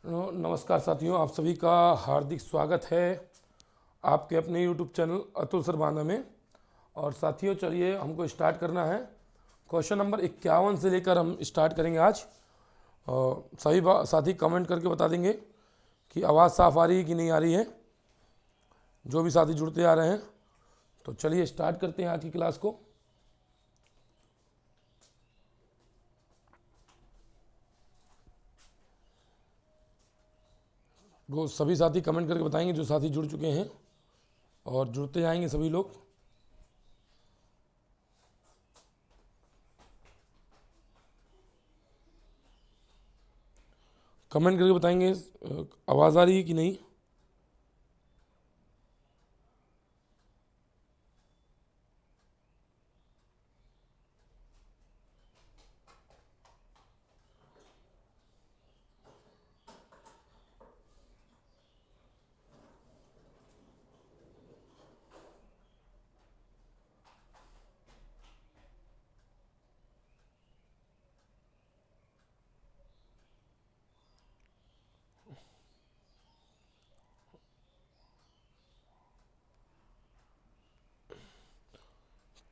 नमस्कार साथियों, आप सभी का हार्दिक स्वागत है आपके अपने YouTube चैनल अतुल सरबाना में। और साथियों चलिए हमको स्टार्ट करना है। क्वेश्चन नंबर 51 से लेकर हम स्टार्ट करेंगे आज। और सभी साथी कमेंट करके बता देंगे कि आवाज़ साफ़ आ रही है कि नहीं आ रही है, जो भी साथी जुड़ते आ रहे हैं। तो चलिए स्टार्ट करते हैं आज की क्लास को। वो सभी साथी कमेंट करके बताएंगे जो साथी जुड़ चुके हैं, और जुड़ते जाएंगे सभी लोग। कमेंट करके बताएंगे आवाज़ आ रही है कि नहीं।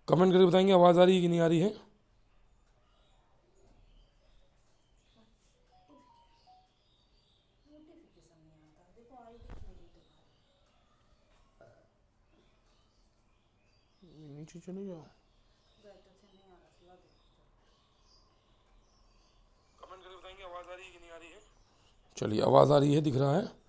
कमेंट करके बताएंगे आवाज़ आ रही है कि नहीं आ रही है। नीचे चले जाओ। कमेंट करके बताएंगे आवाज़ आ रही है कि नहीं आ रही है। चलिए आवाज़ आ रही है, दिख रहा है।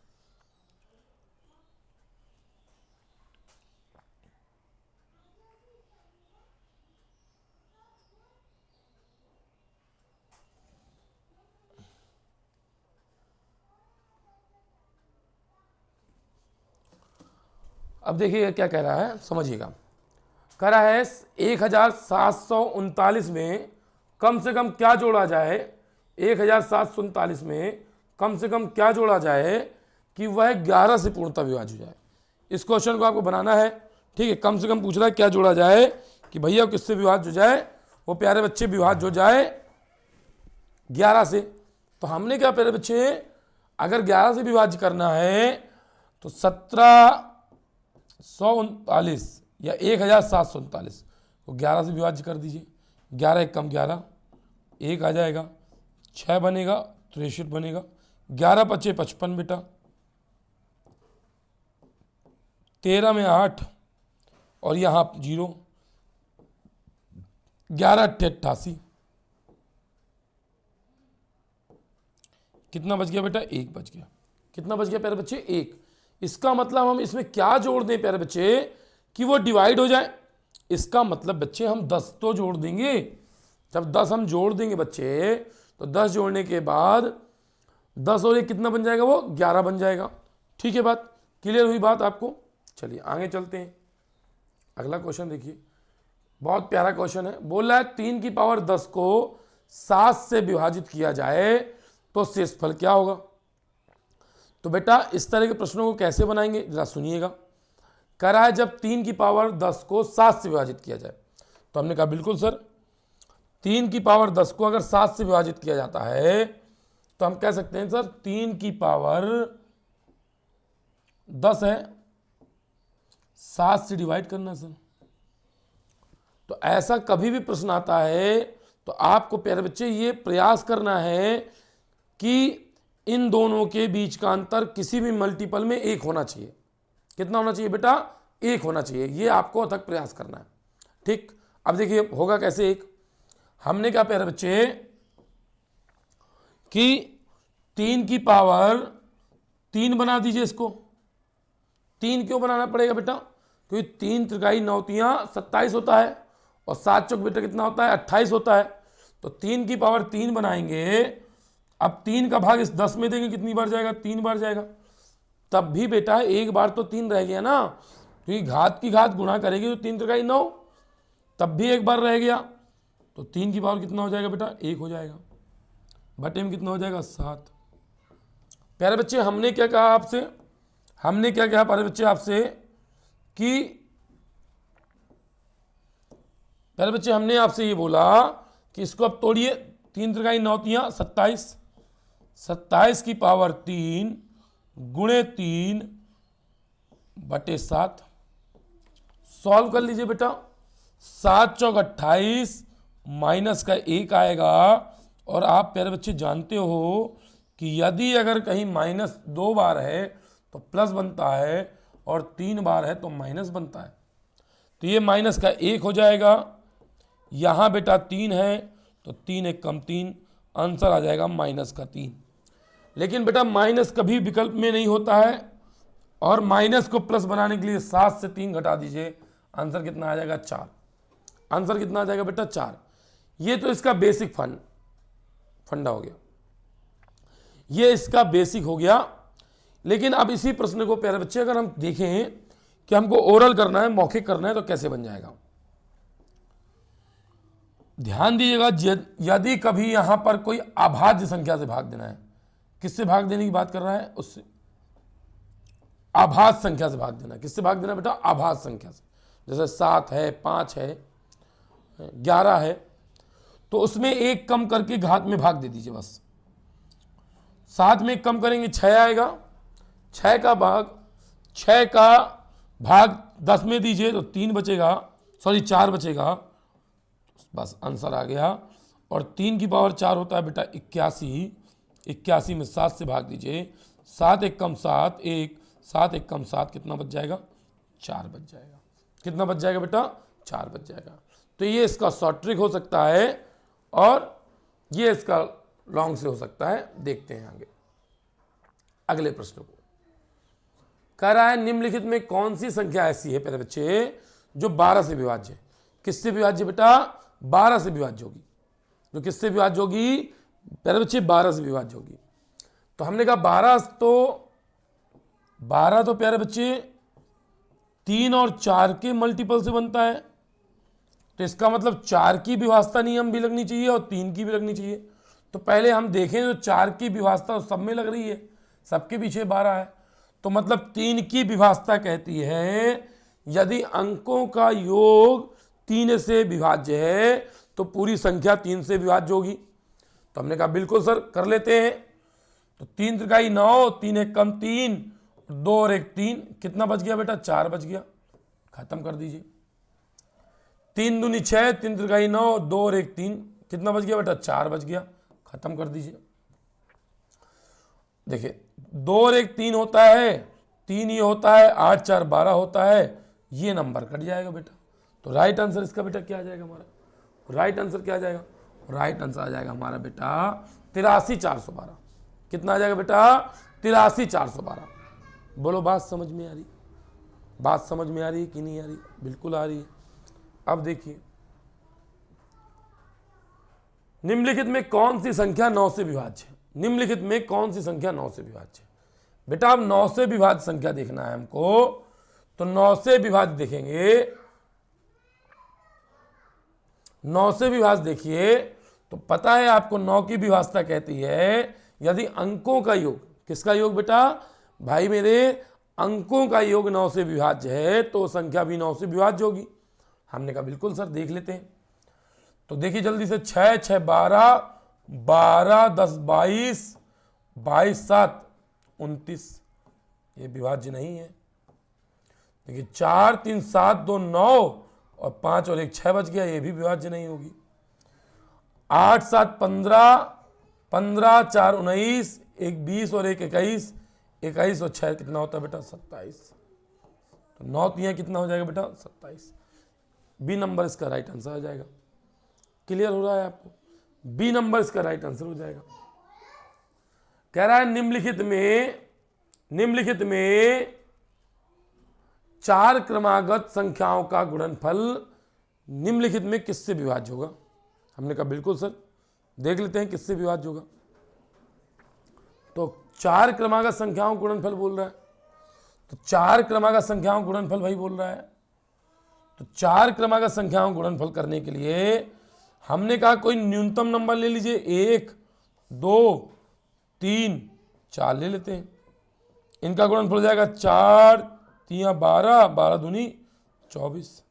अब देखिए क्या कह रहा है, समझिएगा। कह रहा है 1739 में कम से कम क्या जोड़ा जाए। 1739 में कम से कम क्या जोड़ा जाए कि वह 11 से पूर्णतः विभाजित हो जाए। इस क्वेश्चन को आपको बनाना है, ठीक है। कम से कम पूछ रहा है क्या जोड़ा जाए कि भैया किससे विभाज्य हो जाए, वो प्यारे बच्चे विभाज्य हो जाए 11 से। तो हमने क्या प्यारे बच्चे, अगर 11 से विभाज्य करना है तो 1739 या 1739 को 11 से विभाज्य कर दीजिए। 11 एक कम 11, 1 आ जाएगा, 6 बनेगा, 63 बनेगा। 11 पचे 55 बेटा, 13 में 8 और यहाँ 0, 11 अट्ठे 88। कितना बच गया बेटा, 1 बच गया। कितना बच गया प्यारे बच्चे, 1। इसका मतलब हम इसमें क्या जोड़ दें प्यारे बच्चे कि वो डिवाइड हो जाए। इसका मतलब बच्चे हम 10 तो जोड़ देंगे। जब 10 हम जोड़ देंगे बच्चे, तो 10 जोड़ने के बाद 10 और 1 कितना बन जाएगा, वो 11 बन जाएगा। ठीक है, बात क्लियर हुई बात आपको। चलिए आगे चलते हैं। अगला क्वेश्चन देखिए, बहुत प्यारा क्वेश्चन है। बोल रहा है 3 की पावर 10 को 7 से विभाजित किया जाए तो शेषफल क्या होगा। तो बेटा इस तरह के प्रश्नों को कैसे बनाएंगे जरा सुनिएगा। कह रहा है जब 3 की पावर 10 को 7 से विभाजित किया जाए, तो हमने कहा बिल्कुल सर, 3 की पावर 10 को अगर 7 से विभाजित किया जाता है तो हम कह सकते हैं सर 3 की पावर 10 है, 7 से डिवाइड करना सर। तो ऐसा कभी भी प्रश्न आता है तो आपको प्यारे बच्चे ये प्रयास करना है कि इन दोनों के बीच का अंतर किसी भी मल्टीपल में 1 होना चाहिए। कितना होना चाहिए बेटा, 1 होना चाहिए। ये आपको अथक प्रयास करना है, ठीक। अब देखिए होगा कैसे। 1 हमने क्या प्यारे बच्चे कि 3 की पावर 3 बना दीजिए इसको। 3 क्यों बनाना पड़ेगा बेटा, क्योंकि 3 त्रिकाई 9 तियां 27 होता है, और 7 चौक बेटा कितना होता है, 28 होता है। तो 3 की पावर 3 बनाएंगे। अब 3 का भाग इस 10 में देंगे, कितनी बार जाएगा, 3 बार जाएगा। तब भी बेटा एक बार तो 3 रह गया ना, क्योंकि घात की घात गुणा करेगी तो 3 त्रिकाई 9, तब भी एक बार रह गया। तो 3 की पावर कितना हो जाएगा बेटा, 1 हो जाएगा। बटे में कितना हो जाएगा, 7। प्यारे बच्चे हमने क्या कहा आपसे, हमने क्या कहा प्यारे बच्चे आपसे कि प्यारे बच्चे हमने आपसे ये बोला कि इसको अब तोड़िए। 3 त्रिकाई 9 तियां 27, 27 की पावर 3 गुणे 3 बटे 7। सॉल्व कर लीजिए बेटा। 7 चौक 28 माइनस का 1 आएगा। और आप प्यारे बच्चे जानते हो कि यदि अगर कहीं माइनस 2 बार है तो प्लस बनता है और 3 बार है तो माइनस बनता है। तो ये माइनस का 1 हो जाएगा। यहाँ बेटा 3 है तो 3 एक कम 3, आंसर आ जाएगा माइनस का 3। लेकिन बेटा माइनस कभी विकल्प में नहीं होता है और माइनस को प्लस बनाने के लिए 7 से 3 घटा दीजिए, आंसर कितना आ जाएगा 4। आंसर कितना आ जाएगा बेटा 4। ये तो इसका बेसिक फंडा हो गया, ये इसका बेसिक हो गया। लेकिन अब इसी प्रश्न को प्यारे बच्चे अगर हम देखें कि हमको ओरल करना है, मौखिक करना है, तो कैसे बन जाएगा। ध्यान दीजिएगा, यदि कभी यहां पर कोई अभाज्य संख्या से भाग देना है, किससे भाग देने की बात कर रहा है, उससे आभाज्य संख्या से भाग देना। किससे भाग देना बेटा, आभाज्य संख्या से। जैसे 7 है, 5 है, 11 है, तो उसमें 1 कम करके घात में भाग दे दीजिए बस। 7 में 1 कम करेंगे 6 आएगा, 6 का भाग 10 में दीजिए तो 3 बचेगा, 4 बचेगा, बस आंसर आ गया। और 3 की पावर 4 होता है बेटा 81, 81 में 7 से भाग दीजिए, 7 एक कम 7, 1, 7 एक कम 7, कितना बच जाएगा 4 बच जाएगा। कितना बच जाएगा बेटा 4 बच जाएगा। तो ये इसका शॉर्ट ट्रिक हो सकता है और ये इसका लॉन्ग से हो सकता है। देखते हैं आगे अगले प्रश्न को। कह रहा है निम्नलिखित में कौन सी संख्या ऐसी है प्यारे बच्चे जो 12 से विभाज्य है। किससे विभाज्य बेटा, 12 से विभाज्य होगी। जो किससे विभाज्य होगी प्यारे बच्चे, 12 से विभाज्य होगी। तो हमने कहा 12 तो प्यारे बच्चे 3 और 4 के मल्टीपल से बनता है। तो इसका मतलब 4 की विभाज्यता नियम भी लगनी चाहिए और 3 की भी लगनी चाहिए। तो पहले हम देखें जो 4 की विभाज्यता सब में लग रही है, सबके पीछे 12 है। तो मतलब 3 की विभाज्यता कहती है यदि अंकों का योग 3 से विभाज्य है तो पूरी संख्या 3 से विभाज्य होगी। तो हमने कहा बिल्कुल सर, कर लेते हैं। तो 3 त्रिकाई 9, 3 एक कम 3, 2 और 1 3, कितना बच गया बेटा 4 बच गया। खत्म कर दीजिए। 3 दूनी 6, 3 त्रिकाई 9, 2 और 1 3, कितना बच गया बेटा 4 बच गया। खत्म कर दीजिए। देखिए 2 और 1 3 होता है, 3 ये होता है, 8 4 12 होता है, ये नंबर कट जाएगा बेटा। तो राइट आंसर इसका बेटा क्या आ जाएगा हमारा, राइट आंसर क्या आ जाएगा, राइट आंसर आ जाएगा हमारा बेटा 83 412। कितना आ जाएगा बेटा 83 412। बोलो बात समझ में आ रही, बात समझ में आ रही कि नहीं आ रही, बिल्कुल आ रही है। अब देखिए निम्नलिखित में कौन सी संख्या 9 से विभाज्य है। निम्नलिखित में कौन सी संख्या 9 से विभाज्य है बेटा। अब 9 से विभाज्य संख्या देखना है हमको, तो 9 से विभाज्य देखेंगे। 9 से विभाज्य देखिए तो पता है आपको 9 की विभाज्यता कहती है यदि अंकों का योग, किसका योग बेटा भाई मेरे, अंकों का योग 9 से विभाज्य है तो संख्या भी 9 से विभाज्य होगी। हमने कहा बिल्कुल सर, देख लेते हैं। तो देखिए जल्दी से, 6 6 12, 12 10 22, 22 7 29, ये विभाज्य नहीं है। देखिए 4 3 7 2 9 और 5 और 1 6 बच गया, ये भी विभाज्य नहीं होगी। 8 7 15, 15 4 19, 1 20 और 1 21, 21 और 6 कितना होता है बेटा 27। तो 9 3 कितना हो जाएगा बेटा 27। बी नंबर इसका राइट आंसर आ जाएगा। क्लियर हो रहा है आपको, बी नंबर इसका राइट आंसर हो जाएगा। कह रहा है निम्नलिखित में 4 क्रमागत संख्याओं का गुणनफल निम्नलिखित में किससे विभाज्य होगा। हमने कहा बिल्कुल सर, देख लेते हैं किससे विभाज्य होगा। तो 4 क्रमागत संख्याओं का गुणनफल बोल रहा है, तो 4 क्रमागत संख्याओं का गुणनफल भाई बोल रहा है। तो 4 क्रमागत संख्याओं का गुणनफल करने के लिए हमने कहा कोई न्यूनतम नंबर ले लीजिए, 1 2 3 4 ले लेते हैं। इनका गुणनफल हो जाएगा 4 3 12, 12 दूनी 24।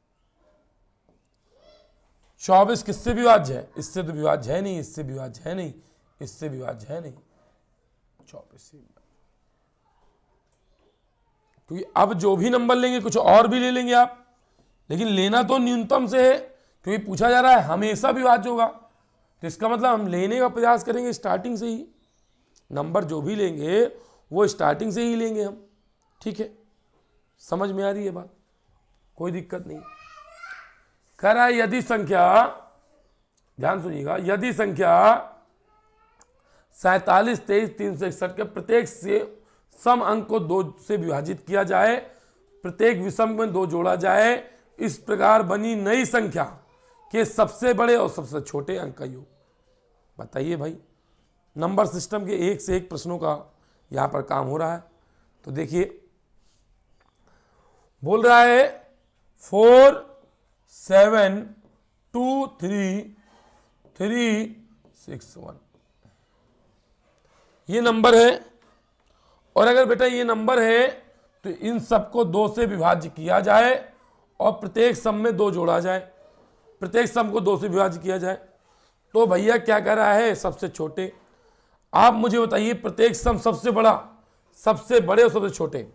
24 किससे विभाज्य है, इससे तो विभाज्य है नहीं, इससे विभाज्य है नहीं, इससे विभाज्य है नहीं। 24। क्योंकि अब जो भी नंबर लेंगे कुछ और भी ले लेंगे आप, लेकिन लेना तो न्यूनतम से है, क्योंकि पूछा जा रहा है हमेशा विभाज्य होगा, तो इसका मतलब हम लेने का प्रयास करेंगे स्टार्टिंग से ही। नंबर जो भी लेंगे वो स्टार्टिंग से ही लेंगे हम। ठीक है, समझ में आ रही है बात? कोई दिक्कत नहीं। कह रहा है यदि संख्या, ध्यान सुनिएगा, यदि संख्या 47, 23, 361 के प्रत्येक से सम अंक को 2 से विभाजित किया जाए, प्रत्येक विषम में 2 जोड़ा जाए, इस प्रकार बनी नई संख्या के सबसे बड़े और सबसे छोटे अंक का योग। बताइए भाई, नंबर सिस्टम के एक से एक प्रश्नों का यहां पर काम हो रहा है। तो देखिए, बोल रहा है 4, 7, 2, 3, 3, 6, 1 ये नंबर है। और अगर बेटा ये नंबर है तो इन सबको 2 से विभाज्य किया जाए और प्रत्येक सम में 2 जोड़ा जाए, प्रत्येक सम को 2 से विभाज्य किया जाए। तो भैया क्या कह रहा है? सबसे छोटे। आप मुझे बताइए, प्रत्येक सम सबसे बड़ा, सबसे बड़े और सबसे छोटे,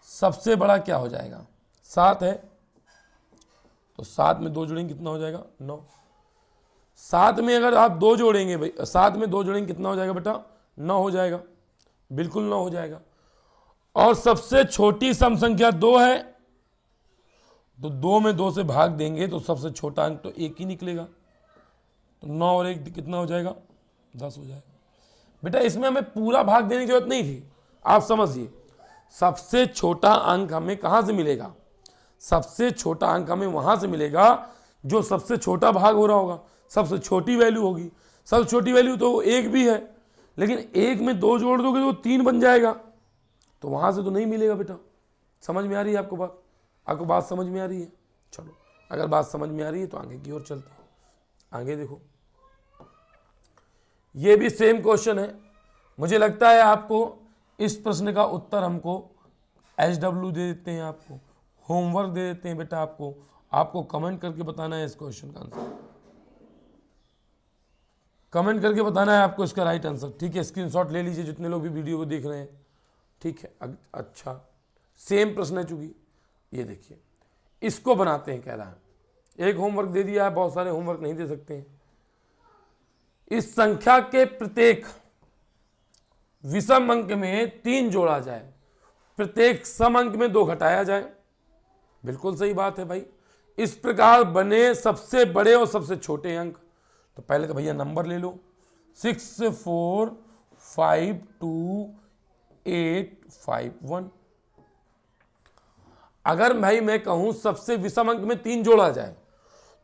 सबसे बड़ा क्या हो जाएगा? 7 है, तो 7 में 2 जोड़ेंगे कितना हो जाएगा? 9। 7 में अगर आप 2 जोड़ेंगे भाई, 7 में 2 जोड़ेंगे कितना हो जाएगा बेटा? 9 हो जाएगा, बिल्कुल 9 हो जाएगा। और सबसे छोटी सम संख्या 2 है, तो 2 में 2 से भाग देंगे तो सबसे छोटा अंक तो 1 ही निकलेगा, तो 9 और 1 कितना हो जाएगा? 10 हो जाएगा। बेटा इसमें हमें पूरा भाग देने की जरूरत नहीं थी, आप समझिए। सबसे छोटा अंक हमें कहां से मिलेगा? सबसे छोटा अंक हमें वहां से मिलेगा जो सबसे छोटा भाग हो रहा होगा, सबसे छोटी वैल्यू होगी। सबसे छोटी वैल्यू तो 1 भी है, लेकिन 1 में 2 जोड़ दोगे तो 3 बन जाएगा, तो वहां से तो नहीं मिलेगा बेटा। समझ में आ रही है आपको बात? आपको बात समझ में आ रही है? चलो, अगर बात समझ में आ रही है तो आगे की ओर चलते हैं। आगे देखो, ये भी सेम क्वेश्चन है। मुझे लगता है आपको इस प्रश्न का उत्तर हमको SW दे देते हैं, आपको होमवर्क दे देते हैं बेटा। आपको कमेंट करके बताना है इस क्वेश्चन का आंसर, कमेंट करके बताना है आपको इसका राइट आंसर। ठीक है, स्क्रीनशॉट ले लीजिए जितने लोग भी वीडियो को देख रहे हैं। ठीक है, अच्छा सेम प्रश्न है चूंकि, ये देखिए इसको बनाते हैं। कह रहा है एक होमवर्क दे दिया है, बहुत सारे होमवर्क नहीं दे सकते हैं। इस संख्या के प्रत्येक विषम अंक में 3 जोड़ा जाए, प्रत्येक सम अंक में 2 घटाया जाए। बिल्कुल सही बात है भाई। इस प्रकार बने सबसे बड़े और सबसे छोटे अंक। तो पहले तो भैया नंबर ले लो, 6, 4, 5, 2, 8, 5, 1। अगर भाई मैं कहूं सबसे विषम अंक में 3 जोड़ा जाए,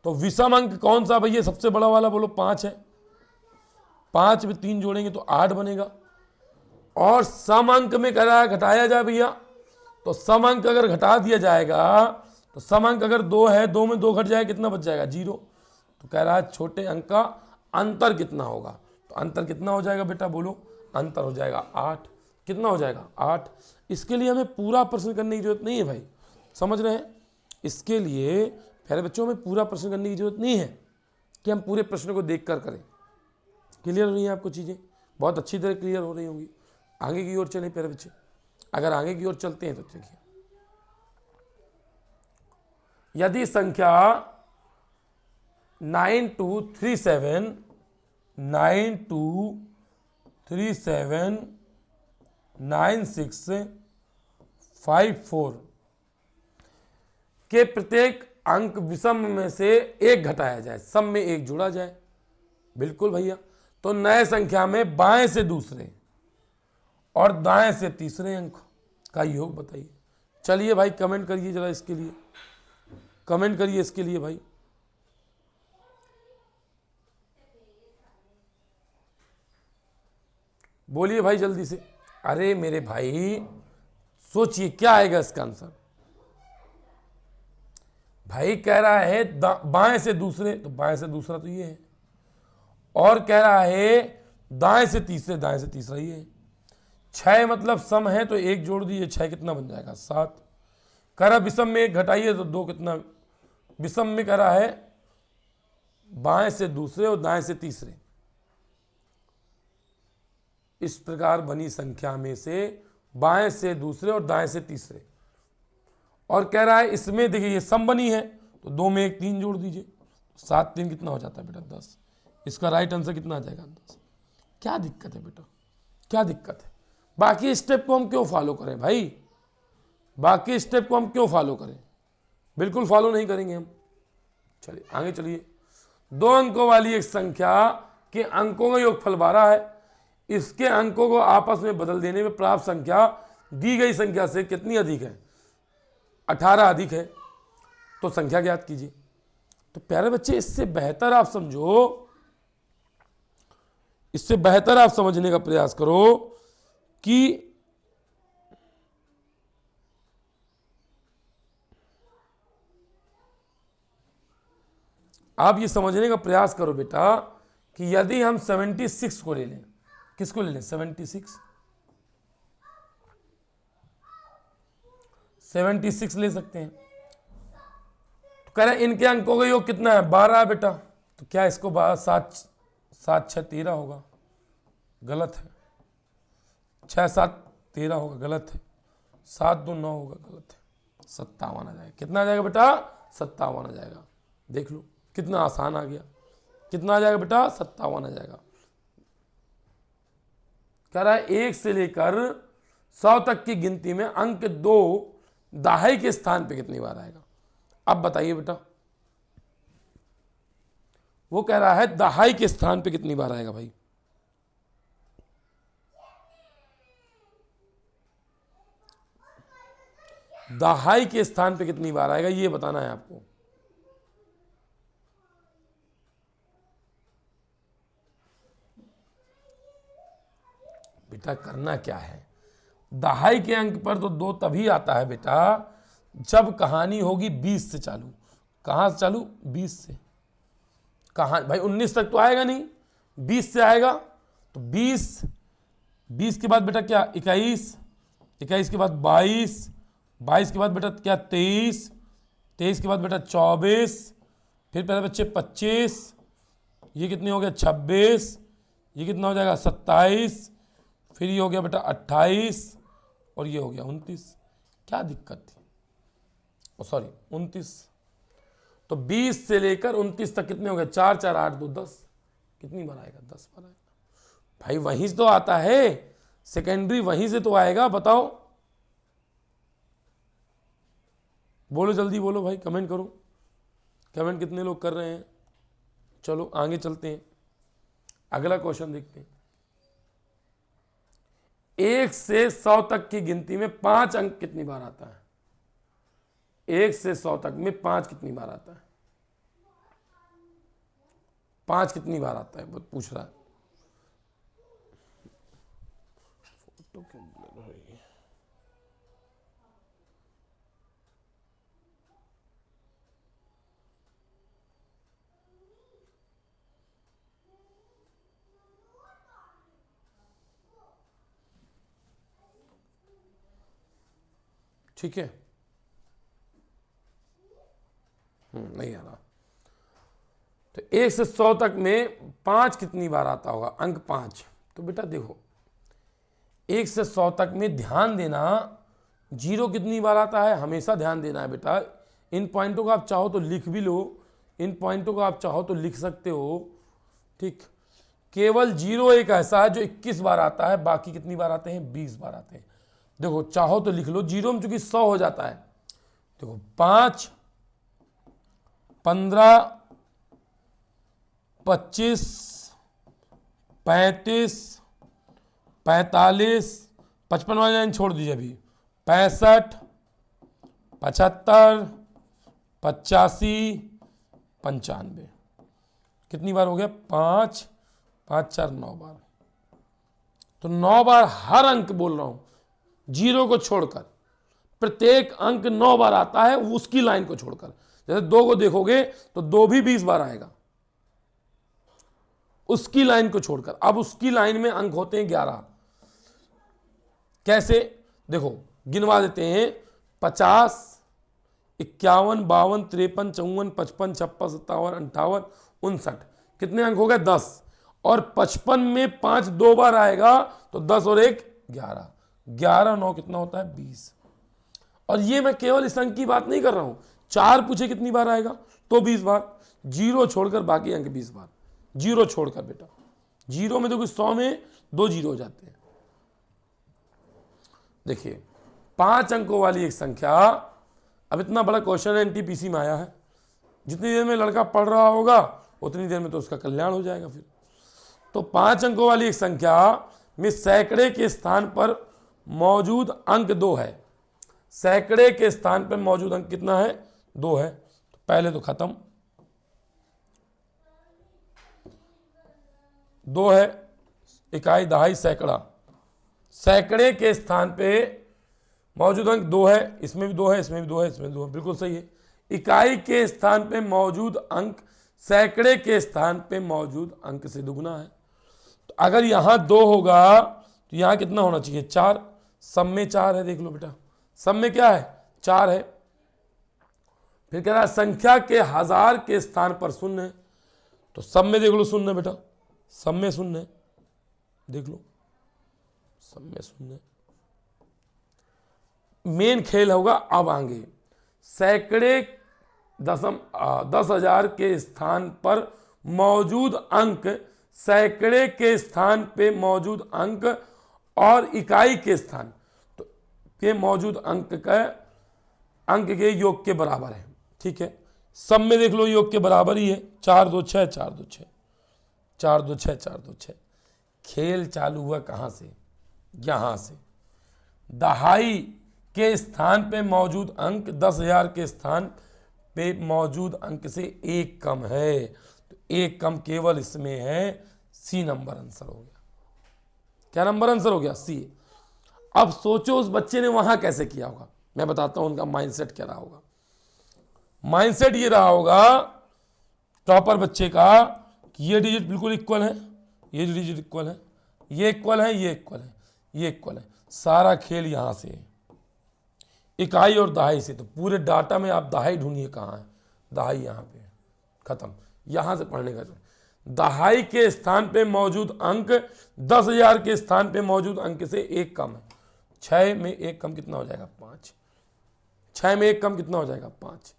तो विषम अंक कौन सा भैया? सबसे बड़ा वाला बोलो 5 है। 5 में 3 जोड़ेंगे तो 8 बनेगा। और सम अंक में कह रहा है घटाया जाए भैया, तो सम अंक अगर घटा दिया जाएगा, तो सम अंक अगर 2 है, 2 में 2 घट जाए, कितना बच जाएगा? 0। तो कह रहा है छोटे अंक का अंतर कितना होगा? तो अंतर कितना हो जाएगा बेटा? बोलो, अंतर हो जाएगा 8। कितना हो जाएगा? 8। इसके लिए हमें पूरा प्रश्न करने की जरूरत नहीं है भाई, समझ रहे हैं? इसके लिए प्यारे बच्चों में पूरा प्रश्न करने की जरूरत नहीं है कि हम पूरे प्रश्न को देख कर करें। क्लियर हो रही है आपको चीज़ें? बहुत अच्छी तरह क्लियर हो रही होंगी। आगे की ओर चलें प्यारे बच्चे। अगर आगे की ओर चलते हैं तो देखिए, यदि संख्या 9237 9654 के प्रत्येक अंक विषम में से 1 घटाया जाए, सम में 1 जोड़ा जाए। बिल्कुल भैया। तो नए संख्या में बाएं से दूसरे और दाएं से तीसरे अंक का योग बताइए। चलिए भाई कमेंट करिए जरा इसके लिए, कमेंट करिए इसके लिए भाई। बोलिए भाई जल्दी से। अरे मेरे भाई सोचिए क्या आएगा इसका आंसर। भाई कह रहा है बाएं से दूसरे, तो बाएं से दूसरा तो ये है, और कह रहा है दाएं से तीसरे, दाएं से तीसरा ये है। 6 मतलब सम है तो 1 जोड़ दीजिए, 6 कितना बन जाएगा? 7। कह रहा विषम में 1 घटाइए तो 2 कितना? विषम में कह रहा है बाएं से दूसरे और दाएं से तीसरे, इस प्रकार बनी संख्या में से बाएं से दूसरे और दाएं से तीसरे, और कह रहा है इसमें देखिए ये सम बनी है तो 2 में 1 3 जोड़ दीजिए, 7 3 कितना हो जाता है बेटा 10। इसका राइट आंसर कितना आ जाएगा 10। क्या दिक्कत है बेटा, क्या दिक्कत है? बाकी स्टेप को हम क्यों फॉलो करें भाई, बाकी स्टेप को हम क्यों फॉलो करें? बिल्कुल फॉलो नहीं करेंगे हम। चलिए आगे चलिए। 2 अंकों वाली एक संख्या के अंकों का योगफल 12 है। इसके अंकों को आपस में बदल देने में प्राप्त संख्या दी गई संख्या से कितनी अधिक है? 18 अधिक है, तो संख्या ज्ञात कीजिए। तो प्यारे बच्चे इससे बेहतर आप समझो, इससे बेहतर आप समझने का प्रयास करो कि आप ये समझने का प्रयास करो बेटा कि यदि हम 76 को ले लें, किसको ले लें? 76 ले सकते हैं। तो कह रहे हैं इनके अंकों का योग कितना है? 12 है बेटा। तो क्या इसको 7 6 13 होगा? गलत है। 6 7 13 होगा? गलत है। 7 2 9 होगा? गलत है। 57 आ जाएगा। कितना आ जाएगा बेटा? 57 आ जाएगा। देख लो कितना आसान आ गया। कितना आ जाएगा बेटा? 57 आ जाएगा। कह रहा है 1 से लेकर 100 तक की गिनती में अंक 2 दहाई के स्थान पे कितनी बार आएगा? अब बताइए बेटा, वो कह रहा है दहाई के स्थान पे कितनी बार आएगा भाई? दहाई के स्थान पे कितनी बार आएगा ये बताना है आपको। बेटा करना क्या है, दहाई के अंक पर तो 2 तभी आता है बेटा जब कहानी होगी 20 से चालू। कहां से चालू? 20 से। कहां भाई 19 तक तो आएगा नहीं, 20 से आएगा। तो 20 के बाद बेटा क्या? 21 के बाद 22 के बाद बेटा क्या? 23 के बाद बेटा 24, फिर पहले बच्चे 25, ये कितने हो गया? 26, ये कितना हो जाएगा? 27, फिर ये हो गया बेटा 28, और ये हो गया 29। क्या दिक्कत थी? सॉरी 29। तो 20 से लेकर 29 तक कितने हो गए? 4 4 8 2 10। कितनी बार आएगा? 10 बार आएगा भाई। वहीं से तो आता है, सेकेंडरी वहीं से तो आएगा। बताओ, बोलो जल्दी बोलो भाई, कमेंट करो। कमेंट कितने लोग कर रहे हैं? चलो आगे चलते हैं, अगला क्वेश्चन देखते हैं। 1 से 100 तक की गिनती में 5 अंक कितनी बार आता है? 1 से 100 तक में 5 कितनी बार आता है? 5 कितनी बार आता है वो पूछ रहा है। फोटो क्यों ब्लर हो रही है? ठीक है, नहीं आ रहा। तो 1 से 100 तक में 5 कितनी बार आता होगा? अंक 5। तो बेटा देखो 1 से 100 तक में ध्यान देना, 0 कितनी बार आता है? हमेशा ध्यान देना है बेटा। इन पॉइंटों को आप चाहो तो लिख भी लो, इन पॉइंटों को आप चाहो तो लिख सकते हो। ठीक, केवल 0 एक ऐसा है जो 21 बार आता है, बाकी कितनी बार आते हैं? 20 बार आते हैं। देखो चाहो तो लिख लो, 0 में चूंकि 100 हो जाता है। देखो 5 15 25 35 45, 55 वाली लाइन छोड़ दीजिए अभी, 65 75 85 95। कितनी बार हो गया? 5 5 4 9 बार। तो 9 बार हर अंक बोल रहा हूं, 0 को छोड़कर। प्रत्येक अंक 9 बार आता है उसकी लाइन को छोड़कर। जैसे 2 को देखोगे तो 2 भी 20 बार आएगा उसकी लाइन को छोड़कर। अब उसकी लाइन में अंक होते हैं 11। कैसे? देखो गिनवा देते हैं। 50 51 52 53 54 55 56 57 58 59। कितने अंक हो गए? 10। और 55 में 5 2 बार आएगा तो 10 और 1 11, 11 9 कितना होता है 20। और ये मैं केवल इस अंक की बात नहीं कर रहा हूं, 4 पूछे कितनी बार आएगा तो 20 बार, 0 छोड़कर बाकी अंक 20 बार, 0 छोड़कर बेटा, 0 में देखो 100 में 2 0 हो जाते हैं। देखिए 5 अंकों वाली एक संख्या, अब इतना बड़ा क्वेश्चन एनटीपीसी में आया है, जितनी देर में लड़का पढ़ रहा होगा उतनी देर में तो उसका कल्याण हो जाएगा। फिर तो 5 अंकों वाली एक संख्या में सैकड़े के स्थान पर मौजूद अंक 2 है, सैकड़े के स्थान पर मौजूद अंक कितना है 2 है। तो पहले तो खत्म, 2 है, इकाई दहाई सैकड़ा, सैकड़े के स्थान पे मौजूद अंक 2 है, इसमें भी 2 है, इसमें भी 2 है, इसमें 2 है, बिल्कुल सही है। इकाई के स्थान पे मौजूद अंक सैकड़े के स्थान पे मौजूद अंक से दुगुना है। तो अगर यहां 2 होगा तो यहां कितना होना चाहिए 4, सब में 4 है, देख लो बेटा, सब में क्या है 4 है। फिर कह रहा है संख्या के हजार के स्थान पर शून्य है, तो सब में देख लो शून्य बेटा, सब में शून्य है, देख लो सब में शून्य। मेन खेल होगा अब आगे, सैकड़े 10,000 के स्थान पर मौजूद अंक, सैकड़े के स्थान पे मौजूद अंक और इकाई के स्थान पे मौजूद अंक के योग के बराबर है। ठीक है, सब में देख लो योग के बराबर ही है, 4 2 6 4 2 6 4 2 6 4 2 6। खेल चालू हुआ कहां से, यहां से, दहाई के स्थान पे मौजूद अंक 10,000 के स्थान पे मौजूद अंक से 1 कम है, तो 1 कम केवल इसमें है, सी नंबर आंसर हो गया। क्या नंबर आंसर हो गया सी। अब सोचो उस बच्चे ने वहां कैसे किया होगा, मैं बताता हूं उनका माइंडसेट क्या रहा होगा। माइंडसेट ये रहा होगा टॉपर बच्चे का कि ये डिजिट बिल्कुल इक्वल है, ये डिजिट इक्वल है, ये इक्वल है, ये इक्वल है, ये इक्वल है, सारा खेल यहां से है, इकाई और दहाई से। तो पूरे डाटा में आप दहाई ढूंढिए कहां है, दहाई यहां पे है, खत्म, यहां से पढ़ने का। दहाई के स्थान पे मौजूद अंक 10,000 के स्थान पे मौजूद अंक से 1 कम है, 6 में 1 कम कितना हो जाएगा 5, 6 में 1 कम कितना हो जाएगा 5,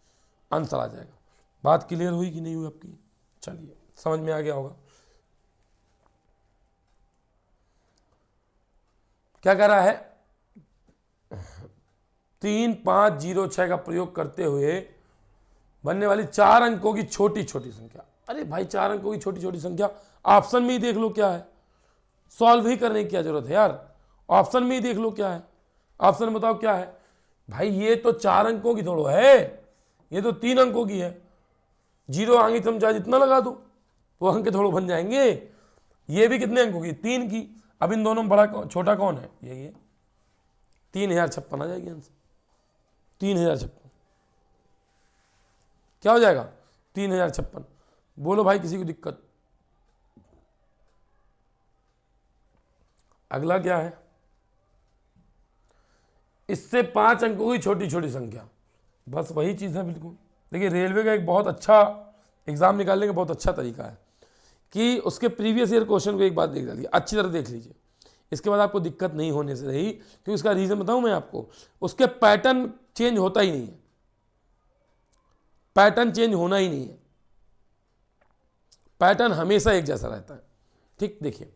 आंसर आ जाएगा। बात क्लियर हुई कि नहीं हुई आपकी, चलिए समझ में आ गया होगा। क्या कह रहा है, 3 5 0 6 का प्रयोग करते हुए बनने वाली 4 अंकों की छोटी छोटी संख्या। अरे भाई 4 अंकों की छोटी छोटी संख्या ऑप्शन में ही देख लो क्या है, सॉल्व ही करने की क्या जरूरत है यार, ऑप्शन में ही देख लो क्या है, ऑप्शन बताओ क्या है भाई। ये तो 4 अंकों की थोड़ा है, ये तो 3 अंकों की है, 0 आगे तुम चाहे जितना लगा दो वो अंक थोड़ो बन जाएंगे। ये भी कितने अंकों की 3 की। अब इन दोनों में बड़ा छोटा कौन है, यही है, 3056 आ जाएगी आंसर, 3056 क्या हो जाएगा 3056। बोलो भाई किसी को दिक्कत। अगला क्या है, इससे 5 अंकों की छोटी छोटी संख्या, बस वही चीज है बिल्कुल। देखिए रेलवे का एक बहुत अच्छा एग्जाम निकालने का बहुत अच्छा तरीका है कि उसके प्रीवियस ईयर क्वेश्चन को एक बार देख लीजिए, अच्छी तरह देख लीजिए, इसके बाद आपको दिक्कत नहीं होने से रही। क्योंकि उसका रीजन बताऊं मैं आपको, उसके पैटर्न चेंज होता ही नहीं है, पैटर्न चेंज होना ही नहीं है, पैटर्न हमेशा एक जैसा रहता है। ठीक, देखिए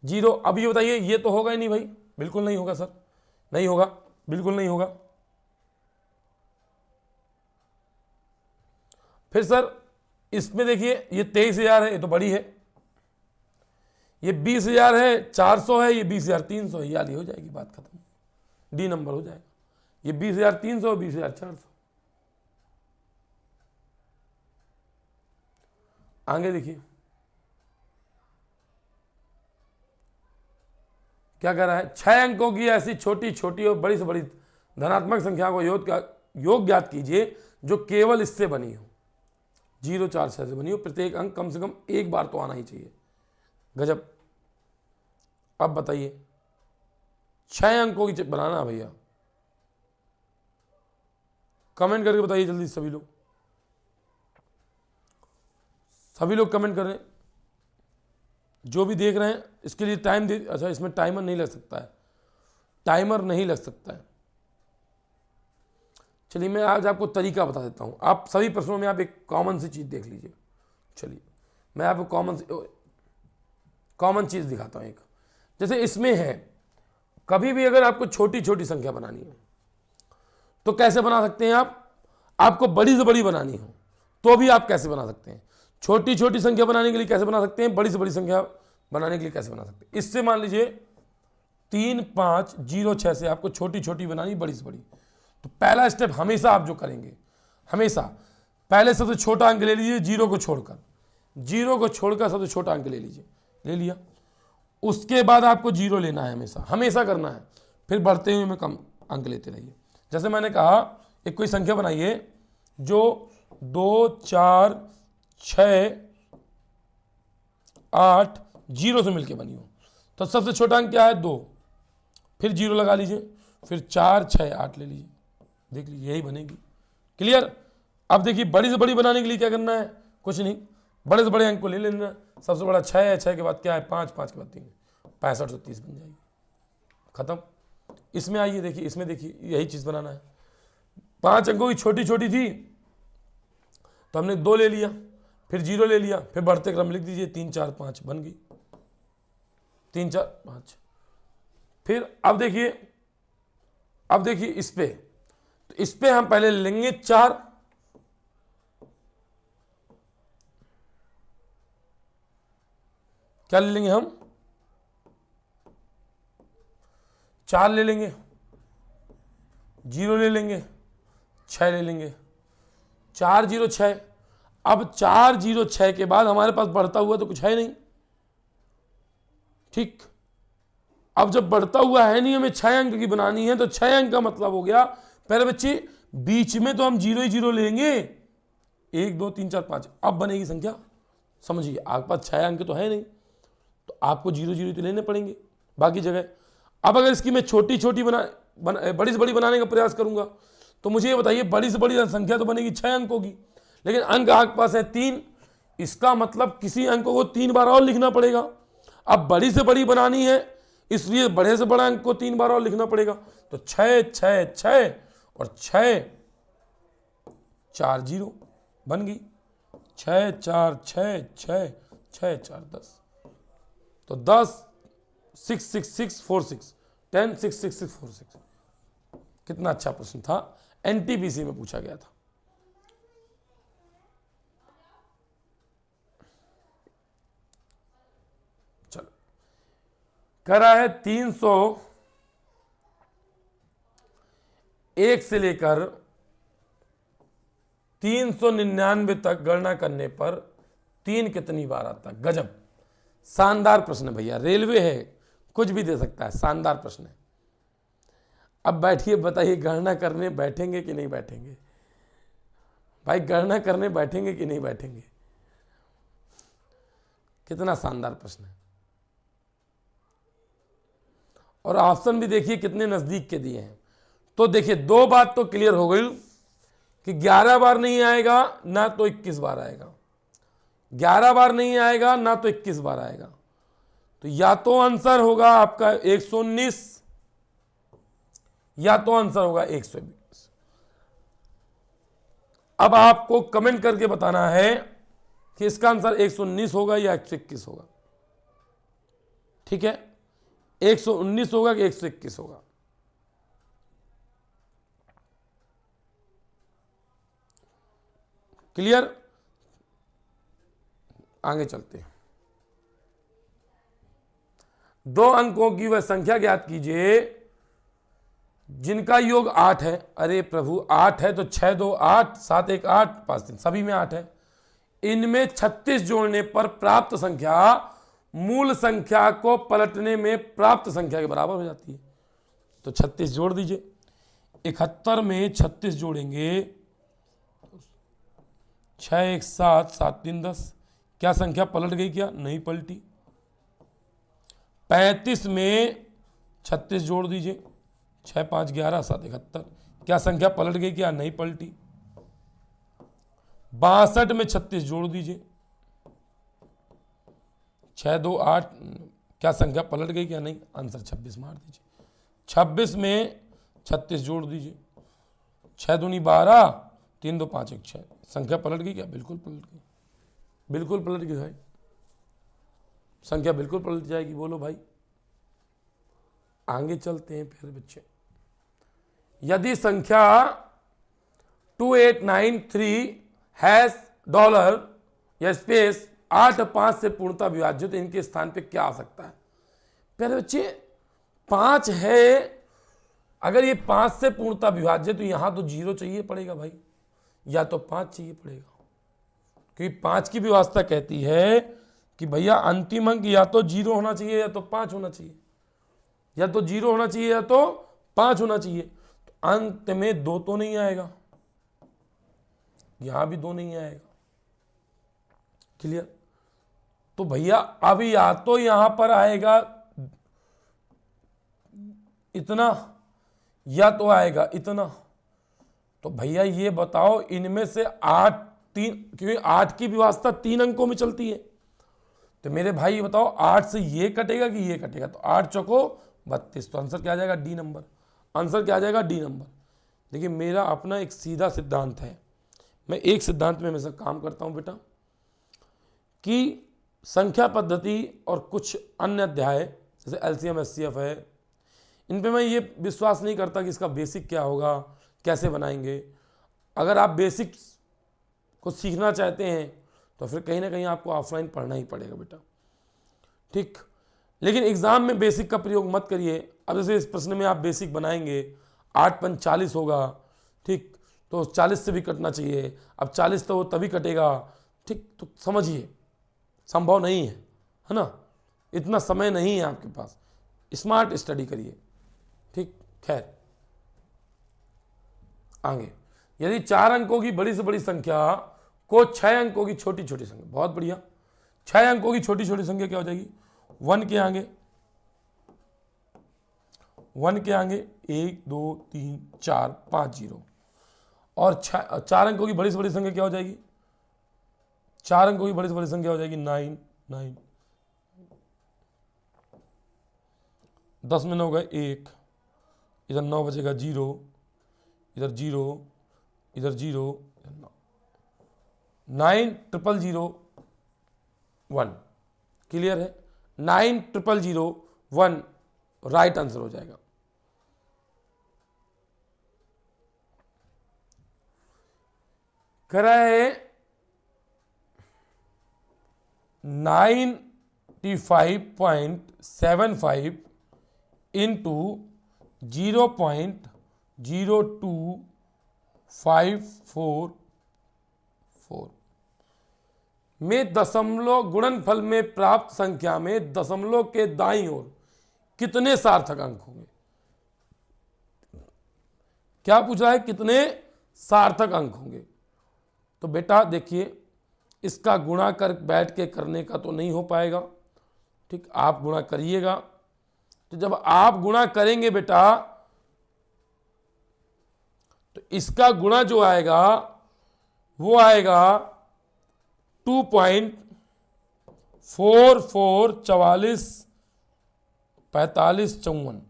0, अब ये बताइए ये तो होगा ही नहीं भाई, बिल्कुल नहीं होगा सर, नहीं होगा, बिल्कुल नहीं होगा। फिर सर इसमें देखिए ये 23,000 है, ये तो बड़ी है, ये 20,000 है, 400 है, ये 20,300 है, याद ही हो जाएगी, बात खत्म, डी नंबर हो जाएगा। ये 20,300, 20,400। आगे देखिए क्या कह रहा है, 6 अंकों की ऐसी छोटी छोटी और बड़ी से बड़ी धनात्मक संख्या को योग ज्ञात कीजिए जो केवल इससे बनी हो, 0 4 6 से बनी हो, प्रत्येक अंक कम से कम एक बार तो आना ही चाहिए। गजब। अब बताइए 6 अंकों की बनाना भैया, कमेंट करके बताइए जल्दी, सभी लोग, सभी लोग कमेंट कर रहे हैं। जो भी देख रहे हैं इसके लिए टाइम दे, अच्छा इसमें टाइमर नहीं लग सकता है, टाइमर नहीं लग सकता है। चलिए मैं आज आपको तरीका बता देता हूँ। आप सभी प्रश्नों में आप एक कॉमन सी चीज़ देख लीजिए। चलिए मैं आपको कॉमन चीज़ दिखाता हूँ एक। जैसे इसमें है, कभी भी अगर आपको छोटी छोटी संख्या बनानी है तो कैसे बना सकते हैं आप? आपको बड़ी से बड़ी बनानी हो तो भी आप कैसे बना सकते हैं? छोटी छोटी संख्या बनाने के लिए कैसे बना सकते हैं? बड़ी से बड़ी संख्या बनाने के लिए कैसे बना सकते हैं? इससे मान लीजिए 3506 से आपको छोटी छोटी बनानी, बड़ी से बड़ी। तो पहला स्टेप हमेशा आप जो करेंगे, हमेशा पहले सबसे छोटा अंक ले लीजिए, जीरो को छोड़कर सबसे छोटा अंक ले लीजिए, ले लिया। उसके बाद आपको जीरो लेना है, हमेशा हमेशा करना है, फिर बढ़ते हुए में कम अंक लेते रहिए। जैसे मैंने कहा एक कोई संख्या बनाइए जो 2 4 6 8 जीरो से मिलके बनी हो, तो सबसे छोटा अंक क्या है? 2, फिर जीरो लगा लीजिए, फिर 4 6 8 ले लीजिए, देख लीजिए यही बनेगी। क्लियर? अब देखिए बड़ी से बड़ी बनाने के लिए क्या करना है? कुछ नहीं, बड़े से बड़े अंक को ले लेना। सबसे बड़ा 6 है, 6 के बाद क्या है? 5, 5 के बाद 3, 65 से 30 बन जाएगी, खत्म। इसमें आइए देखिए, इसमें देखिए यही चीज़ बनाना है। 5 अंकों की छोटी छोटी थी तो हमने 2 ले लिया, फिर जीरो ले लिया, फिर बढ़ते क्रम लिख दीजिए, 3 4 5 बन गई, 3 4 5। फिर अब देखिए इस पे, तो इस पे हम पहले लेंगे 4, क्या ले लेंगे हम? 4 ले लेंगे, जीरो ले लेंगे, 6 ले लेंगे, 4 0 6। अब 4 0 6 के बाद हमारे पास बढ़ता हुआ तो कुछ है नहीं, ठीक। अब जब बढ़ता हुआ है नहीं, हमें 6 अंक की बनानी है, तो 6 अंक का मतलब हो गया पहले बच्चे बीच में तो हम जीरो ही जीरो लेंगे, 1 2 3 4 5। अब बनेगी संख्या, समझिए आपके पास 6 अंक तो है नहीं, तो आपको जीरो जीरो तो लेने पड़ेंगे बाकी जगह। अब अगर इसकी मैं छोटी छोटी बड़ी से बड़ी बनाने का प्रयास करूंगा, तो मुझे ये बताइए बड़ी से बड़ी संख्या तो बनेगी 6 अंकों की, लेकिन अंक आपके पास है 3, इसका मतलब किसी अंक को 3 बार और लिखना पड़ेगा। अब बड़ी से बड़ी बनानी है, इसलिए बड़े से बड़ा अंक को 3 बार और लिखना पड़ेगा। तो 6 6 6 और 6 4 0 बन गई, 6 4 6 6 6 4 10। तो 10 6 6 6 4 6 10 6 6 6 4 6। कितना अच्छा प्रश्न था, एनटीपीसी में पूछा गया था। चलो करा है 301 से लेकर 399 तक गणना करने पर 3 कितनी बार आता है? गजब, शानदार प्रश्न है भैया, रेलवे है, कुछ भी दे सकता है, शानदार प्रश्न है। अब बैठिए, बताइए गणना करने बैठेंगे कि नहीं बैठेंगे? भाई गणना करने बैठेंगे कि नहीं बैठेंगे? कितना शानदार प्रश्न है। और ऑप्शन भी देखिए कितने नजदीक के दिए हैं। तो देखिए 2 बात तो क्लियर हो गई कि 11 बार नहीं आएगा ना तो 21 बार आएगा, 11 बार नहीं आएगा ना तो 21 बार आएगा। तो या तो आंसर होगा आपका 119 या तो आंसर होगा 120। अब आपको कमेंट करके बताना है कि इसका आंसर 119 होगा या 121 होगा। ठीक है, 119 होगा कि 121 होगा? क्लियर? आगे चलते हैं। 2 अंकों की वह संख्या ज्ञात कीजिए जिनका योग 8 है। अरे प्रभु 8 है तो 6 2 8 7 1 8 5 3 सभी में 8 है। इनमें 36 जोड़ने पर प्राप्त संख्या मूल संख्या को पलटने में प्राप्त संख्या के बराबर हो जाती है। तो 36 जोड़ दीजिए, 71 में 36 जोड़ेंगे, 6 1 7 7 3 10। क्या संख्या पलट गई? क्या नहीं पलटी। 35 में 36 जोड़ दीजिए, 6 5 11 7 71। क्या संख्या पलट गई? क्या नहीं पलटी। 62 में 36 जोड़ दीजिए, 6 2 8, क्या संख्या पलट गई क्या? नहीं, आंसर 26 मार दीजिए। 26 में 36 जोड़ दीजिए। 6 दूनी 12, 3 2 5 1 6। संख्या पलट गई क्या? बिल्कुल पलट गई, बिल्कुल पलट गई भाई, संख्या बिल्कुल पलट जाएगी। बोलो भाई, आगे चलते हैं फिर बच्चे। यदि संख्या 2893 हैश डॉलर या स्पेस 8 और 5 से पूर्णतः विभाज्य, तो इनके स्थान पे क्या आ सकता है? प्यारे बच्चे 5 है, अगर ये 5 से पूर्णतः विभाज्य तो यहां तो 0 चाहिए पड़ेगा भाई, या तो 5 चाहिए पड़ेगा, क्योंकि 5 की व्यवस्था कहती है कि भैया अंतिम अंक या तो 0 होना चाहिए या तो 5 होना चाहिए, या तो 0 होना चाहिए या तो 5 होना चाहिए। तो अंत में 2 तो नहीं आएगा, यहां भी 2 नहीं आएगा। क्लियर? तो भैया अब या तो यहां पर आएगा इतना, या तो आएगा इतना। तो भैया ये बताओ इनमें से 8 3, क्योंकि 8 की व्यवस्था 3 अंकों में चलती है, तो मेरे भाई ये बताओ 8 से ये कटेगा कि ये कटेगा? तो 8 चौको 32, तो आंसर क्या आ जाएगा? D number. आंसर क्या आ जाएगा? D number. देखिए मेरा अपना एक सीधा सिद्धांत है, मैं एक सिद्धांत में हमेशा काम करता हूं बेटा, कि संख्या पद्धति और कुछ अन्य अध्याय जैसे एलसीएम एचसीएफ है, इन पे मैं ये विश्वास नहीं करता कि इसका बेसिक क्या होगा, कैसे बनाएंगे। अगर आप बेसिक को सीखना चाहते हैं तो फिर कहीं ना कहीं आपको ऑफलाइन पढ़ना ही पड़ेगा बेटा, ठीक। लेकिन एग्जाम में बेसिक का प्रयोग मत करिए। अब जैसे इस प्रश्न में आप बेसिक बनाएंगे, 8 पंच 40 होगा, ठीक, तो 40 से भी कटना चाहिए। अब 40 तो वो तभी कटेगा, ठीक, तो समझिए संभव नहीं है ना, इतना समय नहीं है आपके पास, स्मार्ट स्टडी करिए, ठीक। खैर आगे, यदि 4 अंकों की बड़ी से बड़ी संख्या को 6 अंकों की छोटी छोटी संख्या, बहुत बढ़िया, 6 अंकों की छोटी छोटी संख्या क्या हो जाएगी? 1 के आगे, 1 के आगे 1 2 3 4 5 0, और 4 अंकों की बड़ी से बड़ी संख्या क्या हो जाएगी? 4 अंकों की बड़ी से बड़ी संख्या हो जाएगी 9 9। 10 में 9 गए 1, इधर 9 बचेगा 0, इधर 0, इधर 0, 9 0 0 1। क्लियर है? 9 0 0 1 राइट आंसर हो जाएगा। कह रहा है 95.75 इंटू 0.02544 में दशमलव गुणनफल में प्राप्त संख्या में दशमलव के दाईं ओर कितने सार्थक अंक होंगे? क्या पूछ रहा है? कितने सार्थक अंक होंगे? तो बेटा देखिए, इसका गुणा कर बैठ के करने का तो नहीं हो पाएगा, ठीक, आप गुणा करिएगा। तो जब आप गुणा करेंगे बेटा, तो इसका गुणा जो आएगा वो आएगा 2.4444 45 54।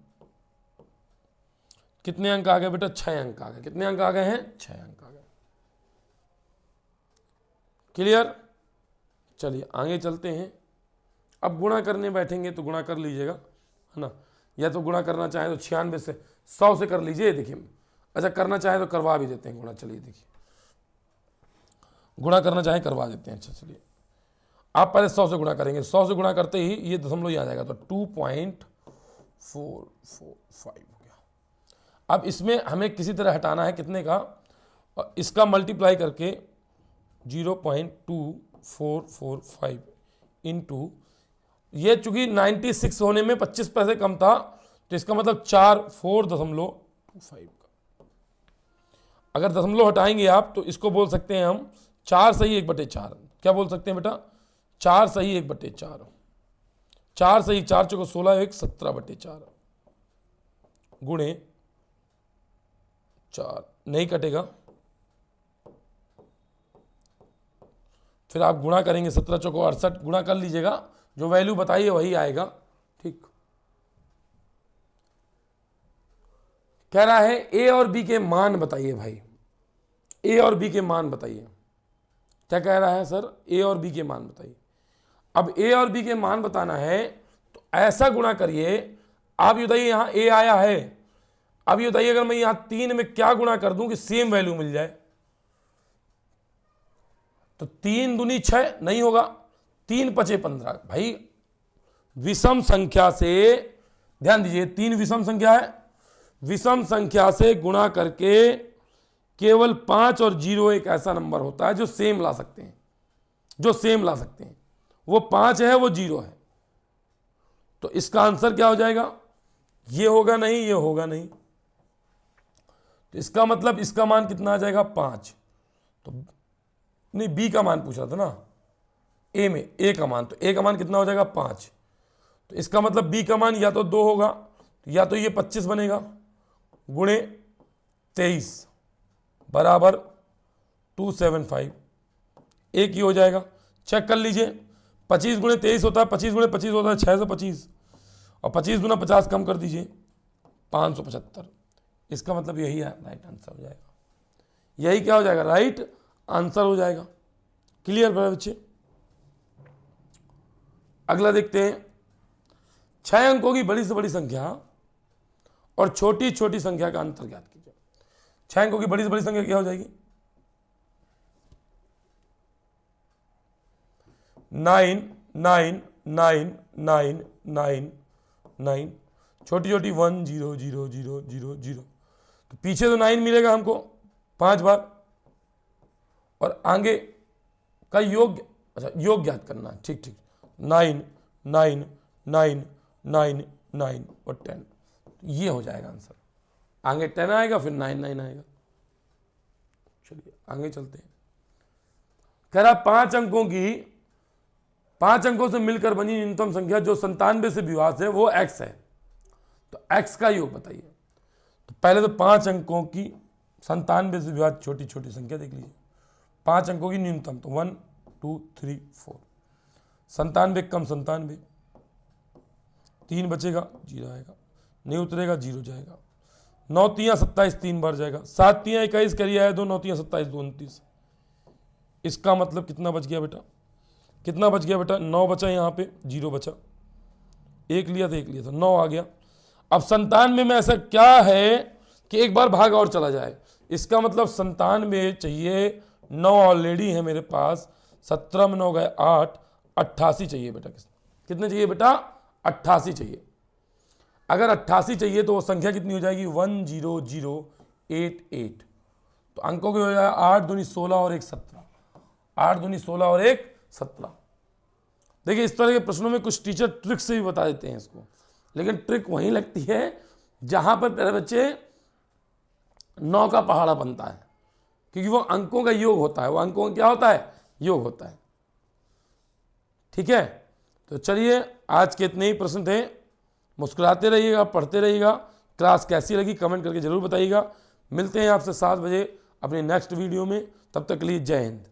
कितने अंक आ गए बेटा? 6 अंक आ गए। कितने अंक आ गए हैं? 6 अंक आ गए। क्लियर? चलिए आगे चलते हैं। अब गुणा करने बैठेंगे तो गुणा कर लीजिएगा, है ना, या तो गुणा करना चाहे तो 96 से 100 से कर लीजिए। देखिए, अच्छा करना चाहे तो करवा भी देते हैं गुणा। चलिए देखिए, गुणा करना चाहे करवा देते हैं। अच्छा चलिए, आप पहले 100 से गुणा करेंगे। 100 से गुणा करते ही ये दशमलव ही आ जाएगा, तो 2.445 हो गया। अब इसमें हमें किसी तरह हटाना है कितने का, और इसका मल्टीप्लाई करके 0.2445 इंटू, ये चूंकि 96 होने में 25 पैसे कम था, तो इसका मतलब 4.25 का। अगर दशमलव हटाएंगे आप तो इसको बोल सकते हैं हम 4 सही 1/4। क्या बोल सकते हैं बेटा? 4 सही 1/4। 4 सही 4 चौको 16 1 17/4 गुणे 4, नहीं कटेगा। फिर आप गुणा करेंगे 17 चौको 68, गुणा कर लीजिएगा, जो वैल्यू बताइए वही आएगा। ठीक, कह रहा है ए और बी के मान बताइए भाई, ए और बी के मान बताइए। क्या कह रहा है सर? ए और बी के मान बताइए। अब ए और बी के मान बताना है तो ऐसा गुणा करिए। आप ये बताइए यहां ए आया है, अब ये बताइए अगर मैं यहां 3 में क्या गुणा कर दूं कि सेम वैल्यू मिल जाए? तो 3 दूनी 6 नहीं होगा, 3 पचे 15। भाई विषम संख्या से, ध्यान दीजिए 3 विषम संख्या है, विषम संख्या से गुणा करके केवल 5 और 0 एक ऐसा नंबर होता है जो सेम ला सकते हैं, जो सेम ला सकते हैं। वो 5 है, वो 0 है। तो इसका आंसर क्या हो जाएगा? ये होगा नहीं, ये होगा नहीं। तो इसका मतलब इसका मान कितना आ जाएगा? 5। तो नहीं, बी का मान पूछ रहा था ना, ए में ए का मान, तो ए का मान कितना हो जाएगा? 5। तो इसका मतलब बी का मान या तो 2 होगा, या तो ये 25 बनेगा गुणे 23 बराबर 275, एक ही हो जाएगा। चेक कर लीजिए, 25 गुणे 23 होता है, 25 गुणे 25 होता है 625, और 25 गुना 50 कम कर दीजिए 575। इसका मतलब यही है, राइट आंसर हो जाएगा। यही क्या हो जाएगा? राइट आंसर हो जाएगा। क्लियर बच्चे? अगला देखते हैं, 6 अंकों की बड़ी से बड़ी संख्या और छोटी छोटी संख्या का अंतर ज्ञात कीजिए। 6 अंकों की बड़ी से बड़ी संख्या क्या हो जाएगी? 9 9 9 9 9 9, छोटी छोटी 1 0 0 0 0 0। तो पीछे तो 9 मिलेगा हमको 5 बार, और आगे का योग, अच्छा योग ज्ञात करना है। ठीक ठीक, 9 9 9 9 9 और 10, ये हो जाएगा आंसर। आगे 10 आएगा, फिर 9 9 आएगा। चलिए आगे चलते हैं। कह रहा 5 अंकों से मिलकर बनी न्यूनतम संख्या जो 97 से विभाज्य है वो x है। तो x का योग बताइए। तो पहले तो 5 अंकों की 97 से विभाज्य छोटी छोटी संख्या देख लीजिए। 5 अंकों की न्यूनतम, तो 1 2 3 4, 97 कम 97, 3 बचेगा 0 आएगा, नहीं उतरेगा 0 जाएगा। 9 3 27, 3 बार जाएगा। 7 3 21 करिए आया 2, 9 3 27 2 29। इसका मतलब कितना बच गया बेटा? कितना बच गया बेटा? 9 बचा, यहाँ पे 0 बचा, एक लिया था, एक लिया था, 9 आ गया। अब 97 में ऐसा क्या है कि एक बार भाग और चला जाए? इसका मतलब 97 चाहिए, 9 ऑलरेडी है मेरे पास, 17 में 9 गए 8, 88 चाहिए बेटा। कितने चाहिए बेटा? 88 चाहिए। अगर 88 चाहिए तो वो संख्या कितनी हो जाएगी? 10088। तो अंकों की हो जाएगा 8 दूनी 16 और 1 17, 8 दूनी 16 और 1 17। देखिए इस तरह के प्रश्नों में कुछ टीचर ट्रिक से भी बता देते हैं इसको, लेकिन ट्रिक वहीं लगती है जहां पर प्यारे बच्चे 9 का पहाड़ा बनता है, क्योंकि वो अंकों का योग होता है। वो अंकों का क्या होता है? योग होता है। ठीक है, तो चलिए आज के इतने ही प्रश्न थे। मुस्कुराते रहिएगा, पढ़ते रहिएगा। क्लास कैसी लगी कमेंट करके जरूर बताइएगा। मिलते हैं आपसे 7 बजे अपने नेक्स्ट वीडियो में। तब तक के लिए जय हिंद।